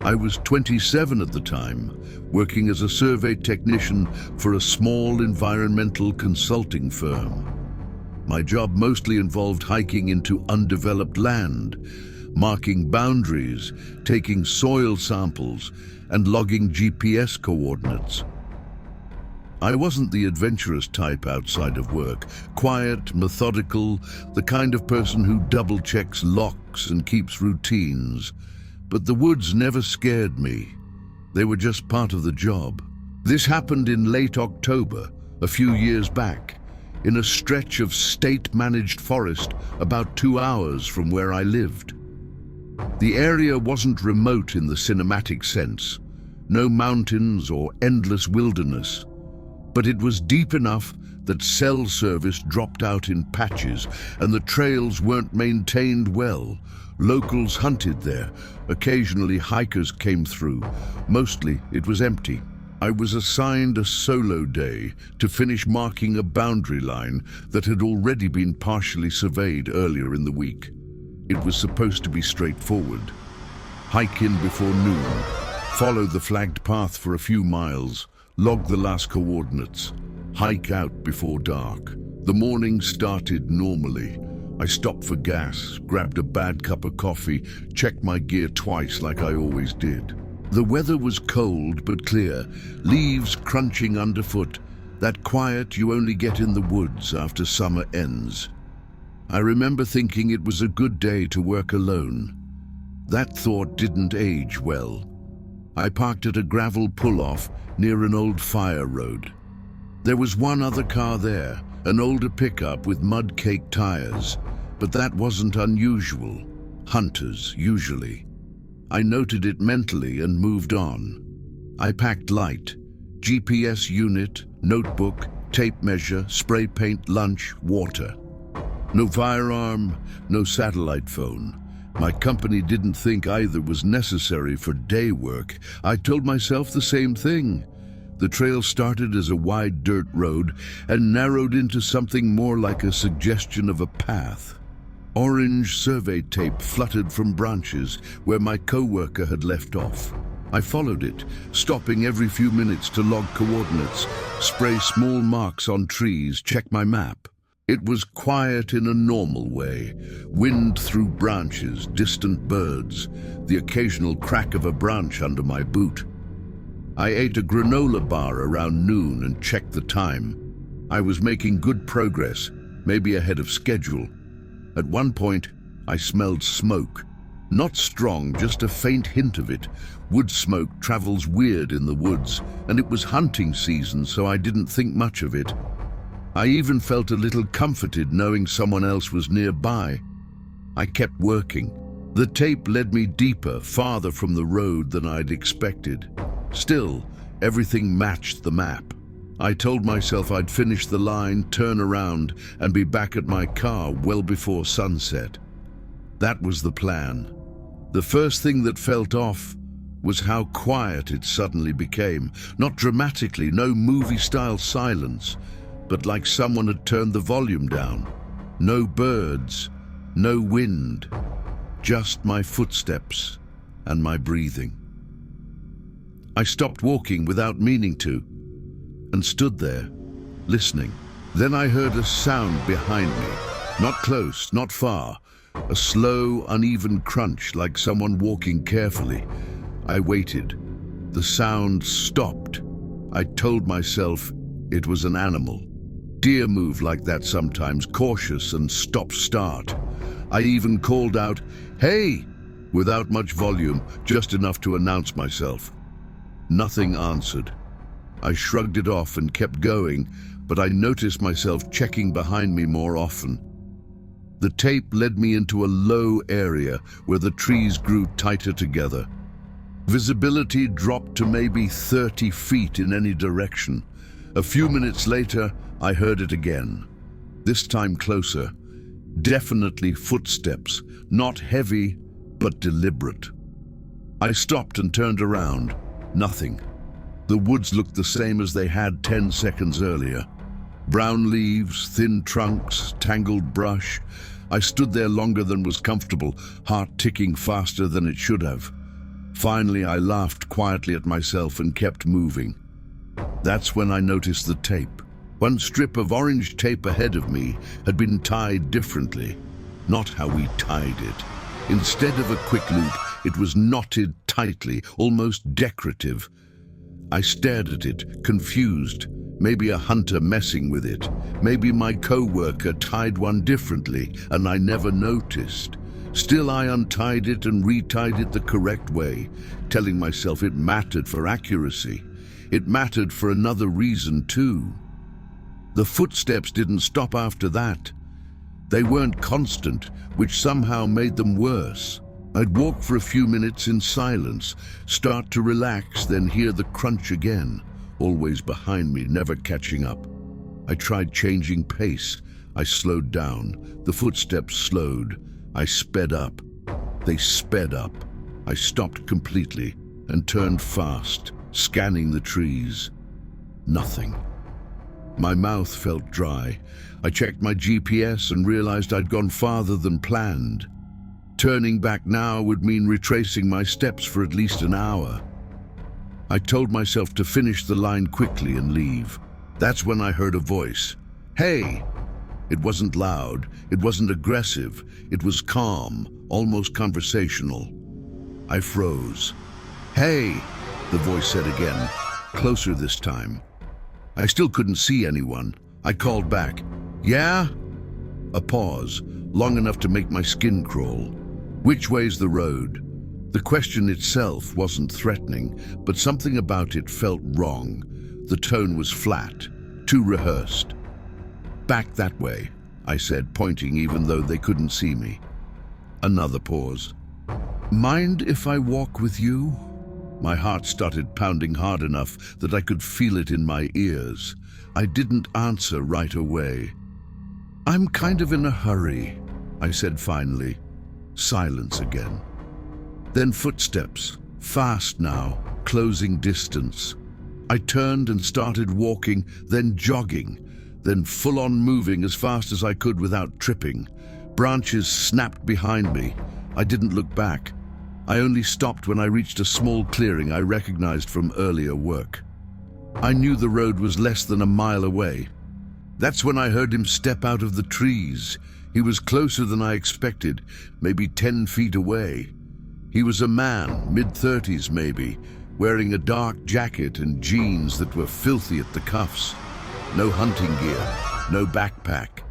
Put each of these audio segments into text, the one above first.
I was 27 at the time, working as a survey technician for a small environmental consulting firm. My job mostly involved hiking into undeveloped land, marking boundaries, taking soil samples, and logging GPS coordinates. I wasn't the adventurous type outside of work, quiet, methodical, the kind of person who double-checks locks and keeps routines. But the woods never scared me. They were just part of the job. This happened in late October, a few years back, in a stretch of state-managed forest about 2 hours from where I lived. The area wasn't remote in the cinematic sense, no mountains or endless wilderness, but it was deep enough that cell service dropped out in patches and the trails weren't maintained well. Locals hunted there. Occasionally hikers came through. Mostly it was empty. I was assigned a solo day to finish marking a boundary line that had already been partially surveyed earlier in the week. It was supposed to be straightforward. Hike in before noon, follow the flagged path for a few miles, log the last coordinates, hike out before dark. The morning started normally. I stopped for gas, grabbed a bad cup of coffee, checked my gear twice like I always did. The weather was cold but clear, leaves crunching underfoot, that quiet you only get in the woods after summer ends. I remember thinking it was a good day to work alone. That thought didn't age well. I parked at a gravel pull-off near an old fire road. There was one other car there, an older pickup with mud-caked tires, but that wasn't unusual. Hunters, usually. I noted it mentally and moved on. I packed light, GPS unit, notebook, tape measure, spray paint, lunch, water. No firearm, no satellite phone. My company didn't think either was necessary for day work. I told myself the same thing. The trail started as a wide dirt road and narrowed into something more like a suggestion of a path. Orange survey tape fluttered from branches where my coworker had left off. I followed it, stopping every few minutes to log coordinates, spray small marks on trees, check my map. It was quiet in a normal way. Wind through branches, distant birds, the occasional crack of a branch under my boot. I ate a granola bar around noon and checked the time. I was making good progress, maybe ahead of schedule. At one point, I smelled smoke. Not strong, just a faint hint of it. Wood smoke travels weird in the woods, and it was hunting season, so I didn't think much of it. I even felt a little comforted knowing someone else was nearby. I kept working. The tape led me deeper, farther from the road than I'd expected. Still, everything matched the map. I told myself I'd finish the line, turn around, and be back at my car well before sunset. That was the plan. The first thing that felt off was how quiet it suddenly became. Not dramatically, no movie-style silence, but like someone had turned the volume down. No birds, no wind, just my footsteps and my breathing. I stopped walking without meaning to, and stood there, listening. Then I heard a sound behind me, not close, not far, a slow, uneven crunch like someone walking carefully. I waited. The sound stopped. I told myself it was an animal. Deer move like that sometimes, cautious and stop-start. I even called out, "Hey!" without much volume, just enough to announce myself. Nothing answered. I shrugged it off and kept going, but I noticed myself checking behind me more often. The tape led me into a low area where the trees grew tighter together. Visibility dropped to maybe 30 feet in any direction. A few minutes later, I heard it again. This time closer. Definitely footsteps, not heavy, but deliberate. I stopped and turned around. Nothing. The woods looked the same as they had 10 seconds earlier. Brown leaves, thin trunks, tangled brush. I stood there longer than was comfortable, heart ticking faster than it should have. Finally, I laughed quietly at myself and kept moving. That's when I noticed the tape. One strip of orange tape ahead of me had been tied differently. Not how we tied it. Instead of a quick loop, it was knotted tightly, almost decorative. I stared at it, confused. Maybe a hunter messing with it. Maybe my co-worker tied one differently, and I never noticed. Still, I untied it and retied it the correct way, telling myself it mattered for accuracy. It mattered for another reason, too. The footsteps didn't stop after that. They weren't constant, which somehow made them worse. I'd walk for a few minutes in silence, start to relax, then hear the crunch again, always behind me, never catching up. I tried changing pace. I slowed down. The footsteps slowed. I sped up. They sped up. I stopped completely and turned fast, scanning the trees. Nothing. My mouth felt dry. I checked my GPS and realized I'd gone farther than planned. Turning back now would mean retracing my steps for at least an hour. I told myself to finish the line quickly and leave. That's when I heard a voice. "Hey!" It wasn't loud, it wasn't aggressive, it was calm, almost conversational. I froze. "Hey!" the voice said again, closer this time. I still couldn't see anyone. I called back. "Yeah?" A pause, long enough to make my skin crawl. "Which way's the road?" The question itself wasn't threatening, but something about it felt wrong. The tone was flat, too rehearsed. "Back that way," I said, pointing even though they couldn't see me. Another pause. "Mind if I walk with you?" My heart started pounding hard enough that I could feel it in my ears. I didn't answer right away. "I'm kind of in a hurry," I said finally. Silence again. Then footsteps, fast now, closing distance. I turned and started walking, then jogging, then full-on moving as fast as I could without tripping. Branches snapped behind me. I didn't look back. I only stopped when I reached a small clearing I recognized from earlier work. I knew the road was less than a mile away. That's when I heard him step out of the trees. He was closer than I expected, maybe 10 feet away. He was a man, mid-30s maybe, wearing a dark jacket and jeans that were filthy at the cuffs. No hunting gear, no backpack.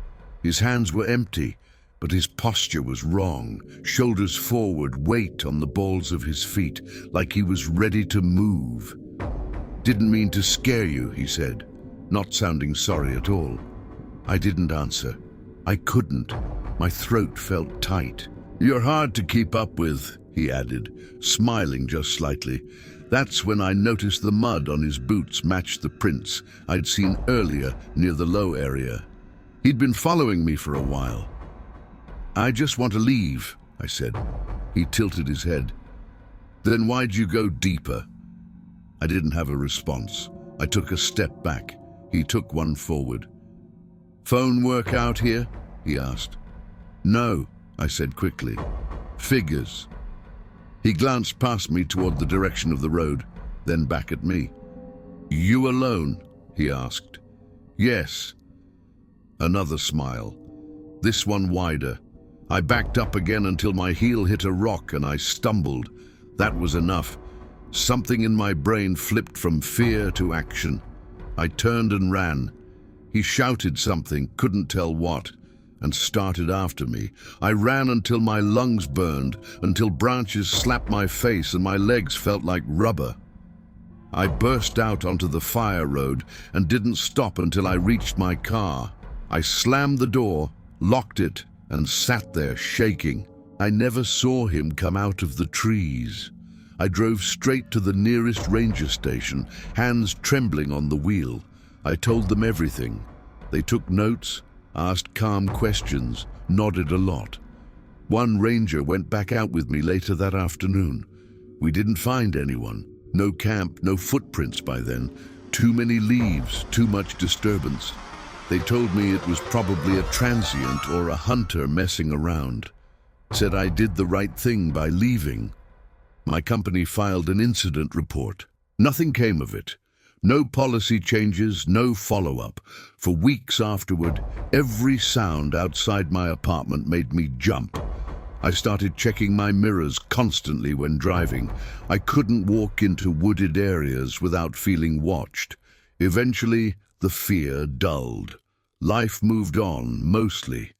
His hands were empty, but his posture was wrong. Shoulders forward, weight on the balls of his feet, like he was ready to move. "Didn't mean to scare you," he said, not sounding sorry at all. I didn't answer. I couldn't. My throat felt tight. "You're hard to keep up with," he added, smiling just slightly. That's when I noticed the mud on his boots matched the prints I'd seen earlier near the low area. He'd been following me for a while. "I just want to leave," I said. He tilted his head. "Then why'd you go deeper?" I didn't have a response. I took a step back. He took one forward. "Phone work out here?" he asked. "No," I said quickly. "Figures." He glanced past me toward the direction of the road, then back at me. "You alone?" he asked. "Yes." Another smile, this one wider. I backed up again until my heel hit a rock and I stumbled. That was enough. Something in my brain flipped from fear to action. I turned and ran. He shouted something, couldn't tell what, and started after me. I ran until my lungs burned, until branches slapped my face and my legs felt like rubber. I burst out onto the fire road and didn't stop until I reached my car. I slammed the door, locked it, and sat there shaking. I never saw him come out of the trees. I drove straight to the nearest ranger station, hands trembling on the wheel. I told them everything. They took notes, asked calm questions, nodded a lot. One ranger went back out with me later that afternoon. We didn't find anyone. No camp, no footprints by then. Too many leaves, too much disturbance. They told me it was probably a transient or a hunter messing around. Said I did the right thing by leaving. My company filed an incident report. Nothing came of it. No policy changes, no follow-up. For weeks afterward, every sound outside my apartment made me jump. I started checking my mirrors constantly when driving. I couldn't walk into wooded areas without feeling watched. Eventually, the fear dulled. Life moved on, mostly.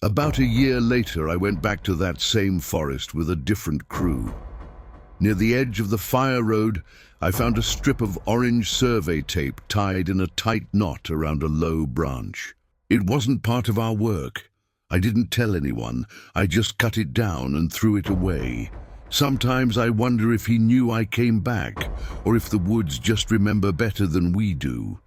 About a year later, I went back to that same forest with a different crew. Near the edge of the fire road, I found a strip of orange survey tape tied in a tight knot around a low branch. It wasn't part of our work. I didn't tell anyone. I just cut it down and threw it away. Sometimes I wonder if he knew I came back, or if the woods just remember better than we do.